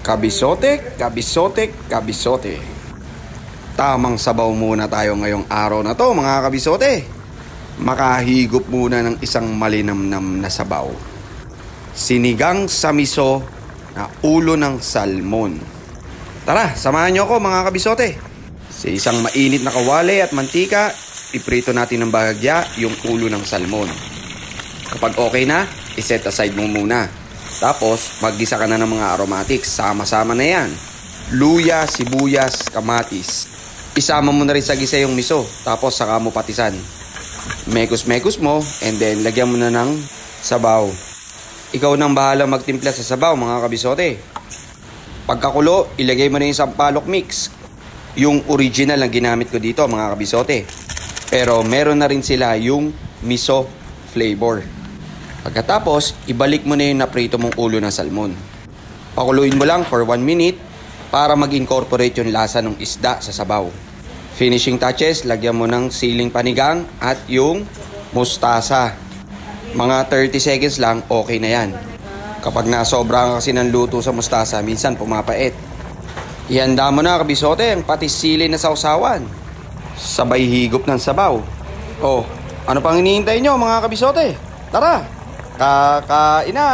Kabisote, kabisote, kabisote. Tamang sabaw muna tayo ngayong araw na to mga kabisote. Makahigop muna ng isang malinamnam na sabaw. Sinigang sa miso na ulo ng salmon. Tara, samahan nyo ako mga kabisote. Sa isang mainit na kawali at mantika, iprito natin ng bahagya yung ulo ng salmon. Kapag okay na, iset aside mo muna. Tapos, maggisa ka na ng mga aromatics. Sama-sama na yan. Luya, sibuyas, kamatis. Isama mo na rin sa gisa yung miso. Tapos, saka mo patisan. Mekos-mekos mo. And then, lagyan mo na ng sabaw. Ikaw nang bahala magtimpla sa sabaw, mga kabisote. Pagkakulo, ilagay mo na yung sampalok mix. Yung original na ginamit ko dito, mga kabisote. Pero, meron na rin sila yung miso flavor. Pagkatapos, ibalik mo na yung naprito mong ulo ng salmon. Pakuluin mo lang for 1 minute para mag-incorporate yung lasa ng isda sa sabaw. Finishing touches, lagyan mo ng siling panigang at yung mustasa. Mga 30 seconds lang, okay na yan. Kapag nasobra kasi ng luto sa mustasa, minsan pumapait. Ihanda mo na kabisote ang patis sili na sausawan. Sabay higop ng sabaw. Oh, ano pang hinihintay nyo mga kabisote? Tara! Kakain na!